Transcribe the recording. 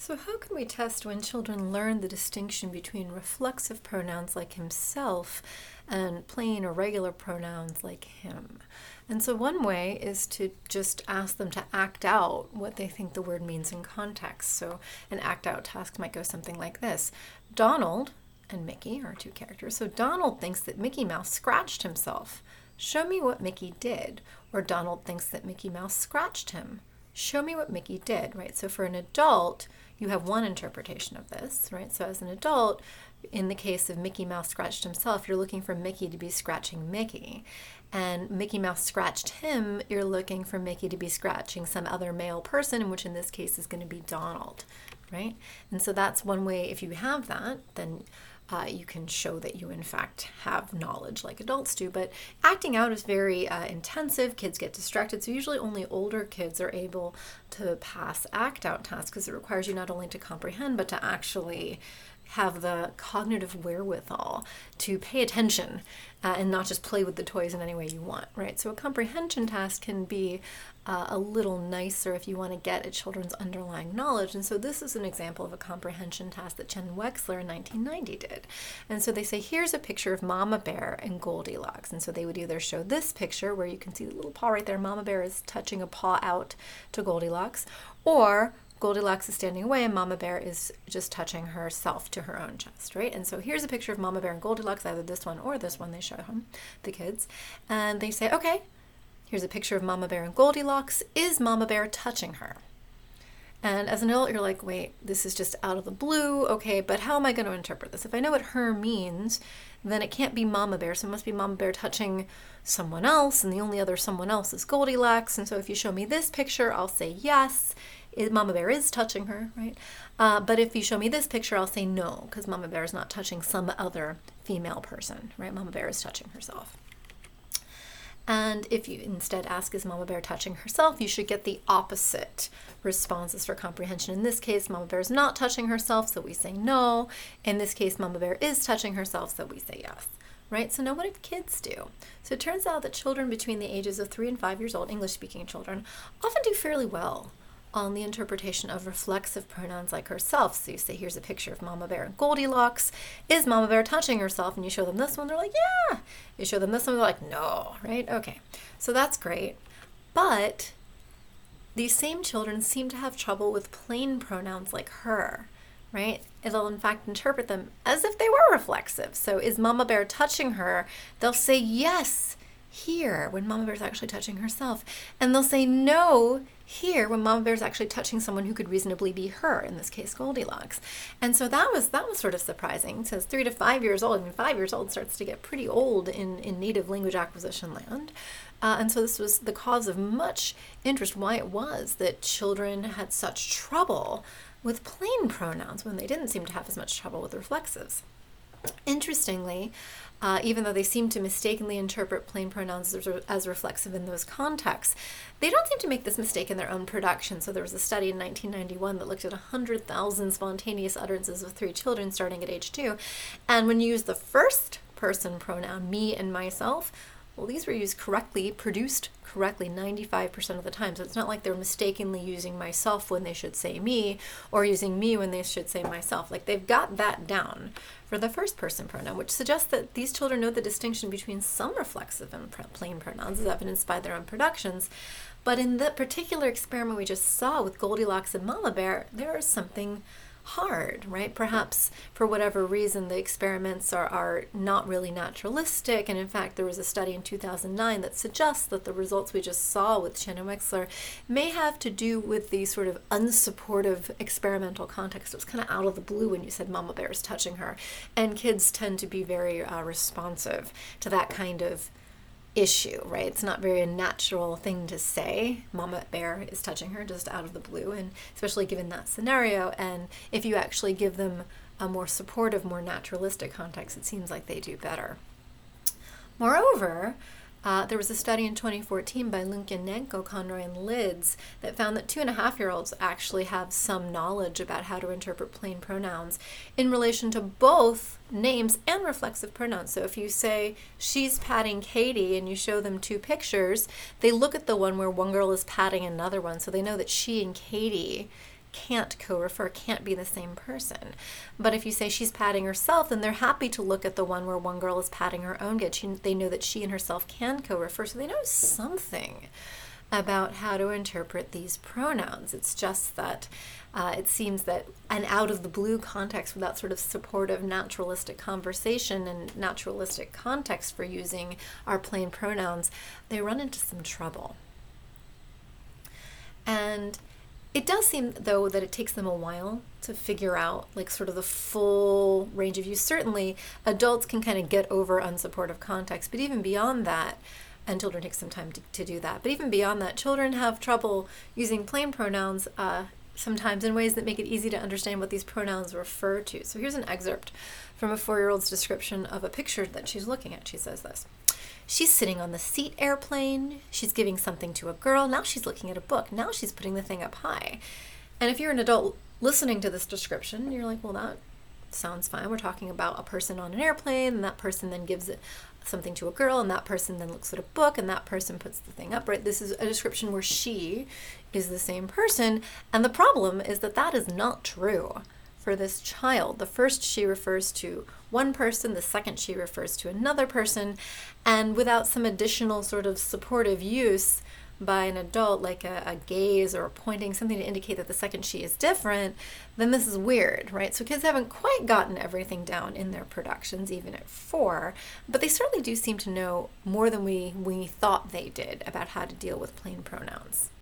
So how can we test when children learn the distinction between reflexive pronouns like himself and plain or regular pronouns like him? And so one way is to just ask them to act out what they think the word means in context. So an act out task might go something like this. Donald and Mickey are two characters. So Donald thinks that Mickey Mouse scratched himself. Show me what Mickey did. Or Donald thinks that Mickey Mouse scratched him. Show me what Mickey did, right? So for an adult, you have one interpretation of this, right? So as an adult, in the case of Mickey Mouse scratched himself, you're looking for Mickey to be scratching Mickey. And Mickey Mouse scratched him, you're looking for Mickey to be scratching some other male person, which in this case is going to be Donald, right? And so that's one way. If you have that, then you can show that you in fact have knowledge like adults do. But acting out is very intensive. Kids get distracted. So usually only older kids are able to pass act out tasks because it requires you not only to comprehend, but to actually have the cognitive wherewithal to pay attention and not just play with the toys in any way you want, right? So a comprehension task can be a little nicer if you want to get at children's underlying knowledge. And so this is an example of a comprehension task that Chen Wexler in 1990 did. And so they say, here's a picture of Mama Bear and Goldilocks. And so they would either show this picture where you can see the little paw right there. Mama Bear is touching a paw out to Goldilocks, or Goldilocks is standing away and Mama Bear is just touching herself to her own chest, right? And so here's a picture of Mama Bear and Goldilocks, either this one or this one they show him, the kids. And they say, okay, here's a picture of Mama Bear and Goldilocks. Is Mama Bear touching her? And as an adult, you're like, wait, this is just out of the blue. Okay, but how am I going to interpret this? If I know what her means, then it can't be Mama Bear. So it must be Mama Bear touching someone else, and the only other someone else is Goldilocks. And so if you show me this picture, I'll say yes. Mama Bear is touching her, right? But if you show me this picture, I'll say no, because Mama Bear is not touching some other female person, right? Mama Bear is touching herself. And if you instead ask, is Mama Bear touching herself, you should get the opposite responses for comprehension. In this case, Mama Bear is not touching herself, so we say no. In this case, Mama Bear is touching herself, so we say yes. Right? So now what do kids do? So it turns out that children between the ages of 3 and 5 years old, English-speaking children, often do fairly well on the interpretation of reflexive pronouns like herself. So you say, here's a picture of Mama Bear and Goldilocks. Is Mama Bear touching herself? And you show them this one, they're like, yeah. You show them this one, they're like, no, right? Okay, so that's great. But these same children seem to have trouble with plain pronouns like her, right? It'll in fact interpret them as if they were reflexive. So is Mama Bear touching her? They'll say yes here when Mama Bear's actually touching herself. And they'll say no here when Mama Bear's actually touching someone who could reasonably be her, in this case Goldilocks. And so that was sort of surprising. It says 3 to 5 years old. I mean, 5 years old starts to get pretty old in native language acquisition land. And so this was the cause of much interest, why it was that children had such trouble with plain pronouns when they didn't seem to have as much trouble with reflexives. Interestingly, even though they seem to mistakenly interpret plain pronouns as reflexive in those contexts, they don't seem to make this mistake in their own production. So there was a study in 1991 that looked at 100,000 spontaneous utterances of 3 children starting at age 2. And when you use the first person pronoun, me and myself, well, these were used correctly, produced correctly 95% of the time. So it's not like they're mistakenly using myself when they should say me, or using me when they should say myself. Like, they've got that down for the first person pronoun, which suggests that these children know the distinction between some reflexive and plain pronouns, as evidenced by their own productions. But in the particular experiment we just saw with Goldilocks and Mama Bear, there is something hard, right? Perhaps for whatever reason the experiments are not really naturalistic, and in fact there was a study in 2009 that suggests that the results we just saw with Chen and Wexler may have to do with the sort of unsupportive experimental context. It was kind of out of the blue when you said Mama Bear is touching her, and kids tend to be very responsive to that kind of issue, right? It's not very a natural thing to say, Mama Bear is touching her, just out of the blue, and especially given that scenario. And if you actually give them a more supportive, more naturalistic context, it seems like they do better. Moreover, there was a study in 2014 by Lunkianenko, Conroy, and Lids that found that 2.5-year-olds actually have some knowledge about how to interpret plain pronouns in relation to both names and reflexive pronouns. So if you say, she's patting Katie, and you show them 2 pictures, they look at the one where one girl is patting another one, so they know that she and Katie can't co-refer, can't be the same person. But if you say she's patting herself, then they're happy to look at the one where one girl is patting her own kid. They know that she and herself can co-refer, so they know something about how to interpret these pronouns. It's just that it seems that an out of the blue context without sort of supportive naturalistic conversation and naturalistic context for using our plain pronouns, they run into some trouble. And it does seem, though, that it takes them a while to figure out like sort of the full range of use. Certainly adults can kind of get over unsupportive context, but even beyond that, and children take some time to do that, but even beyond that, children have trouble using plain pronouns sometimes in ways that make it easy to understand what these pronouns refer to. So here's an excerpt from a 4-year-old's description of a picture that she's looking at. She says this: she's sitting on the seat airplane, she's giving something to a girl, now she's looking at a book, now she's putting the thing up high. And if you're an adult listening to this description, you're like, well, that sounds fine. We're talking about a person on an airplane, and that person then gives it something to a girl, and that person then looks at a book, and that person puts the thing up, right? This is a description where she is the same person, and the problem is that that is not true for this child. The first she refers to one person, the second she refers to another person, and without some additional sort of supportive use by an adult, like a gaze or a pointing, something to indicate that the second she is different, then this is weird, right? So kids haven't quite gotten everything down in their productions, even at 4, but they certainly do seem to know more than we thought they did about how to deal with plain pronouns.